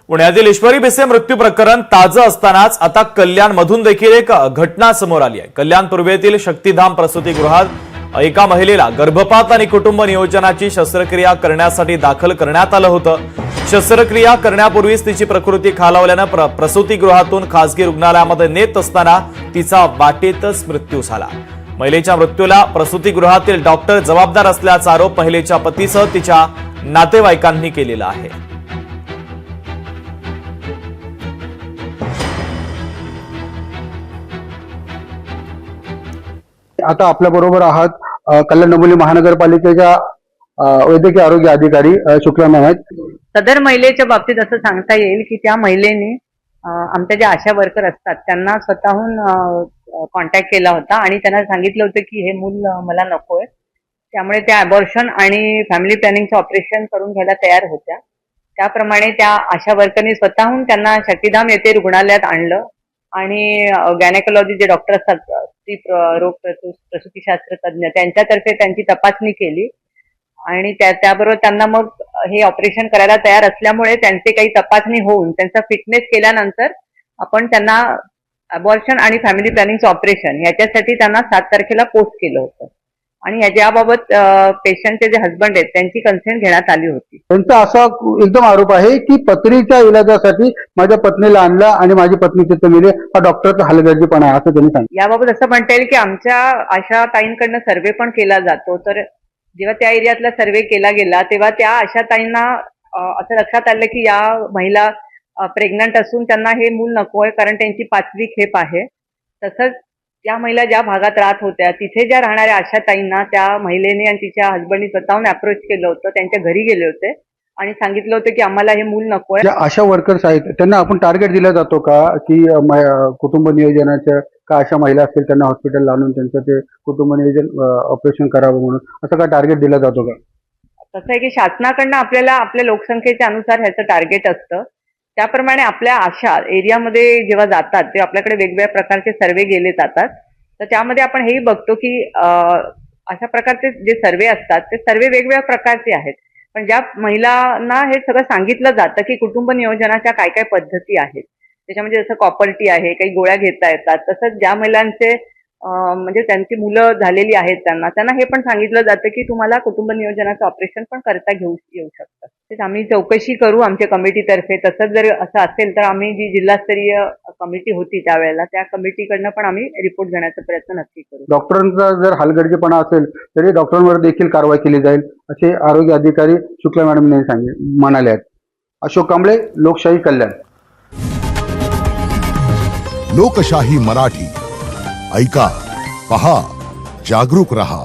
पुण्यातील ईश्वरी भिसे मृत्यू प्रकरण ताजं असतानाच आता कल्याणमधून देखील एक घटना समोर आली आहे। कल्याण पूर्वेतील शक्तिधाम प्रसूतिगृहात एका महिलेला गर्भपात आणि कुटुंब नियोजनाची शस्त्रक्रिया करण्यासाठी दाखल करण्यात आलं होतं। शस्त्रक्रिया करण्यापूर्वीच तिची प्रकृती खालावल्यानं प्रसूतिगृहातून खासगी रुग्णालयामध्ये नेत असताना तिचा वाटेतच मृत्यू झाला। महिलेच्या मृत्यूला प्रसूतिगृहातील डॉक्टर जबाबदार असल्याचा आरोप महिलेच्या पतीसह तिच्या नातेवाईकांनी केलेला आहे। आता आपल्या बरोबर आहात कल्याण डोंबिवली महानगरपालिकेच्या वैद्यकीय आरोग्य अधिकारी शुक्ला मॅम आहेत। सदर महिलेच्या बाबतीत असं सांगता येईल की त्या महिलेने आमच्या ज्या आशा वर्कर असतात त्यांना स्वतःहून कॉन्टॅक्ट केला होता आणि त्यांना सांगितलं होतं की हे मूल मला नकोय, त्यामुळे त्या अबॉर्शन आणि फॅमिली प्लॅनिंगचं ऑपरेशन करून घ्यायला तयार होत्या। त्याप्रमाणे त्या आशा वर्करनी स्वतःहून त्यांना शक्तिधाम येथे रुग्णालयात आणलं आणि गायनेकोलॉजी जे डॉक्टर असतात, स्त्री रोग प्रसूतीशास्त्र तज्ञ, त्यांच्यातर्फे त्यांची तपासणी केली आणि त्याबरोबर त्यांना मग हे ऑपरेशन करायला तयार असल्यामुळे त्यांचे काही तपासणी होऊन त्यांचा फिटनेस केल्यानंतर आपण त्यांना अबॉर्शन आणि फॅमिली प्लॅनिंगचं ऑपरेशन याच्यासाठी त्यांना 7 तारखेला पोस्ट केलं होतं आणि याबाबत पेशंटचे जे हजबंड आहेत त्यांची कन्सेंट घेण्यात आली होती। त्यांचा असा एकदम आरोप आहे की पत्नीच्या इलाजासाठी माझ्या पत्नीला आणला आणि माझी पत्नी तिथे मेली, हा डॉक्टरचा हलगर्जीपणा आहे असं त्यांनी सांगितलं। याबाबत असं म्हणता येईल की आमच्या आशा ताईंकडनं सर्वे पण केला जातो, तर जेव्हा त्या एरियातला सर्वे केला गेला तेव्हा त्या आशा ताईंना असं लक्षात आलं की या महिला प्रेग्नंट असून त्यांना हे मूल नकोय कारण त्यांची 5वी खेप आहे। तसंच त्या महिला ज्या भागात राहत होत्या तिथे ज्या राहणाऱ्या आशा ताईंना त्या महिलेने आणि तिच्या हजबंडनी स्वतःहून अप्रोच केलं होतं, त्यांच्या घरी गेले होते आणि सांगितलं होतं की आम्हाला हे मूल नकोय। ज्या आशा वर्कर्स आहेत त्यांना आपण टार्गेट दिला जातो का की कुटुंब नियोजनाच्या का अशा महिला असतील त्यांना हॉस्पिटल आणून त्यांचं ते कुटुंब नियोजन ऑपरेशन करावं म्हणून असं का टार्गेट दिला जातो का? तसं आहे की शासनाकडनं आपल्याला आपल्या लोकसंख्येच्या अनुसार ह्याचं टार्गेट असतं, त्याप्रमाणे आपल्या आशा एरियामध्ये जेव्हा जातात तेव्हा आपल्याकडे वेगवेगळ्या प्रकारचे सर्वे गेले जातात। तर त्यामध्ये आपण हेही बघतो की अशा प्रकारचे जे सर्वे असतात ते सर्वे वेगवेगळ्या प्रकारचे आहेत, पण ज्या महिलांना हे सगळं सांगितलं जातं की कुटुंब नियोजनाच्या काय काय पद्धती आहेत, त्याच्यामध्ये जसं कॉपर्टी आहे, काही गोळ्या घेता येतात, तसंच ज्या महिलांचे म्हणजे त्यांची मुलं झालेली आहेत त्यांना हे पण सांगितलं जातं की तुम्हाला कुटुंब नियोजनाचं ऑपरेशन पण करता येऊ शकतं। तेच आम्ही चौकशी करू आमच्या कमिटीतर्फे। तसंच जर असं असेल तर आम्ही जी जिल्हास्तरीय कमिटी होती त्यावेळेला त्या कमिटीकडनं पण आम्ही रिपोर्ट घेण्याचा प्रयत्न नक्की करू। डॉक्टरांचा जर हलगर्जीपणा असेल तरी डॉक्टरांवर देखील कारवाई केली जाईल असे आरोग्य अधिकारी शुक्ला मॅडम म्हणाले आहेत। अशोक कांबळे, लोकशाही कल्याण। लोकशाही मराठी ऐका, पहा, जागरूक रहा।